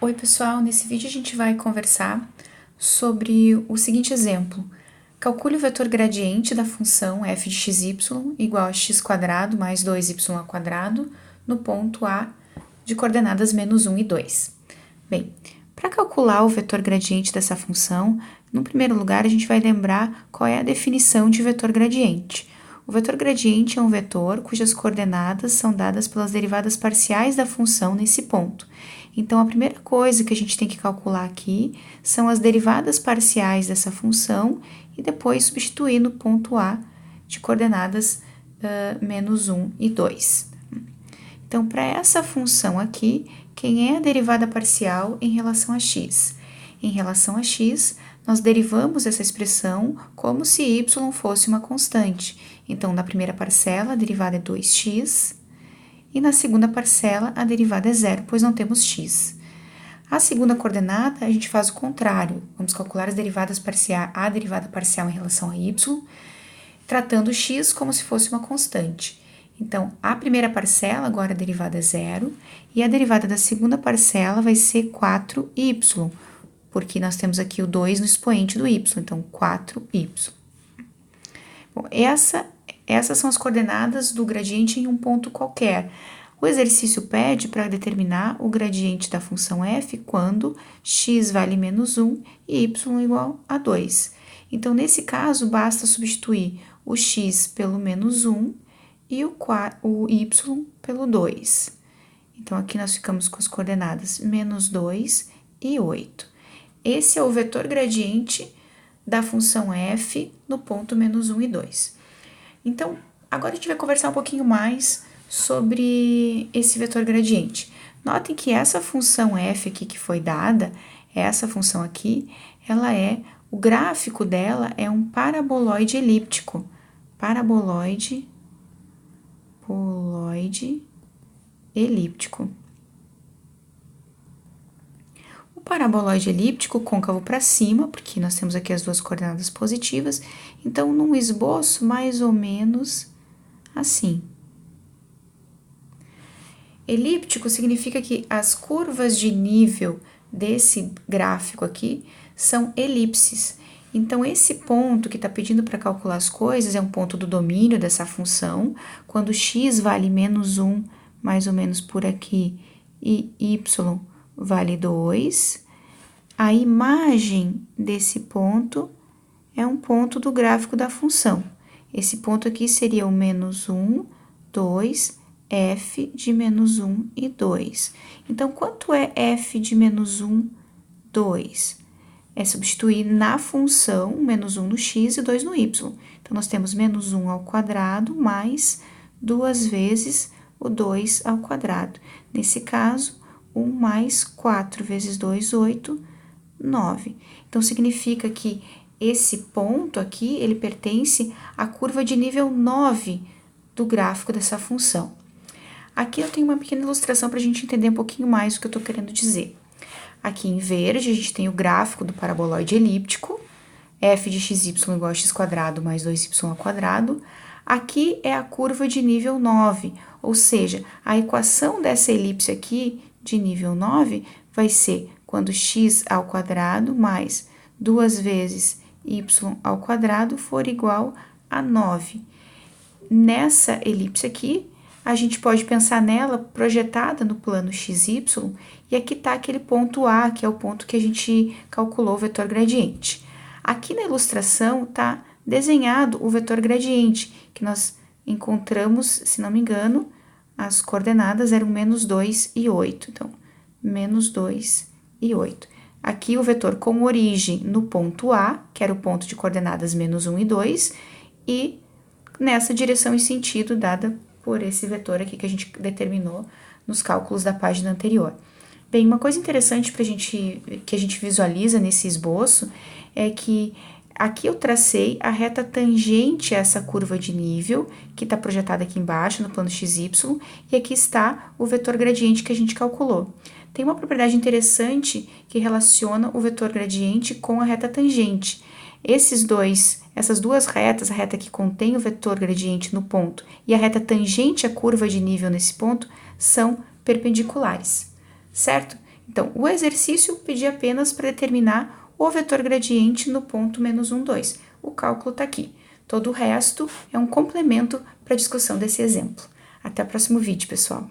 Oi, pessoal! Nesse vídeo a gente vai conversar sobre o seguinte exemplo. Calcule o vetor gradiente da função f de xy igual a x² mais 2y² no ponto A de coordenadas menos 1 e 2. Bem, para calcular o vetor gradiente dessa função, no primeiro lugar a gente vai lembrar qual é a definição de vetor gradiente. O vetor gradiente é um vetor cujas coordenadas são dadas pelas derivadas parciais da função nesse ponto. Então, a primeira coisa que a gente tem que calcular aqui são as derivadas parciais dessa função e depois substituir no ponto A de coordenadas menos 1 e 2. Então, para essa função aqui, quem é a derivada parcial em relação a x? Em relação a x, nós derivamos essa expressão como se y fosse uma constante. Então, na primeira parcela, a derivada é 2x, e na segunda parcela, a derivada é zero, pois não temos x. A segunda coordenada, a gente faz o contrário. Vamos calcular as derivadas parciais, a derivada parcial em relação a y, tratando x como se fosse uma constante. Então, a primeira parcela, agora a derivada é zero, e a derivada da segunda parcela vai ser 4y, porque nós temos aqui o 2 no expoente do y, então 4y. Bom, essas são as coordenadas do gradiente em um ponto qualquer. O exercício pede para determinar o gradiente da função f quando x vale menos 1 e y igual a 2. Então, nesse caso, basta substituir o x pelo menos 1 e o y pelo 2. Então, aqui nós ficamos com as coordenadas menos 2 e 8. Esse é o vetor gradiente da função f no ponto menos 1 e 2. Então, agora a gente vai conversar um pouquinho mais sobre esse vetor gradiente. Notem que essa função f aqui que foi dada, essa função aqui, o gráfico dela é um paraboloide elíptico. Paraboloide elíptico. O paraboloide elíptico côncavo para cima, porque nós temos aqui as duas coordenadas positivas, então num esboço mais ou menos assim. Elíptico significa que as curvas de nível desse gráfico aqui são elipses. Então, esse ponto que está pedindo para calcular as coisas é um ponto do domínio dessa função, quando x vale menos 1, mais ou menos por aqui, e y vale 2, a imagem desse ponto é um ponto do gráfico da função. Esse ponto aqui seria o menos 1, 2, f de menos 1 e 2. Então, quanto é f de menos 1, 2? É substituir na função menos 1 no x e 2 no y. Então, nós temos menos 1 ao quadrado mais 2 vezes o 2 ao quadrado. Nesse caso, 1 mais 4 vezes 2, 8, 9. Então, significa que esse ponto aqui, ele pertence à curva de nível 9 do gráfico dessa função. Aqui eu tenho uma pequena ilustração para a gente entender um pouquinho mais o que eu estou querendo dizer. Aqui em verde, a gente tem o gráfico do paraboloide elíptico, f de xy igual a x² mais 2y². Aqui é a curva de nível 9, ou seja, a equação dessa elipse aqui, de nível 9, vai ser quando x ao quadrado mais 2 vezes y ao quadrado for igual a 9. Nessa elipse aqui, a gente pode pensar nela projetada no plano xy, e aqui está aquele ponto A, que é o ponto que a gente calculou o vetor gradiente. Aqui na ilustração está desenhado o vetor gradiente, que nós encontramos, se não me engano, as coordenadas eram menos 2 e 8. Então, menos 2 e 8. Aqui o vetor com origem no ponto A, que era o ponto de coordenadas menos 1 e 2, e nessa direção e sentido dada por esse vetor aqui que a gente determinou nos cálculos da página anterior. Bem, uma coisa interessante que a gente visualiza nesse esboço é que aqui eu tracei a reta tangente a essa curva de nível, que está projetada aqui embaixo no plano XY, e aqui está o vetor gradiente que a gente calculou. Tem uma propriedade interessante que relaciona o vetor gradiente com a reta tangente. Essas duas retas, a reta que contém o vetor gradiente no ponto e a reta tangente à curva de nível nesse ponto, são perpendiculares, certo? Então, o exercício pedia apenas para determinar o vetor gradiente no ponto -1, 2. O cálculo está aqui. Todo o resto é um complemento para a discussão desse exemplo. Até o próximo vídeo, pessoal!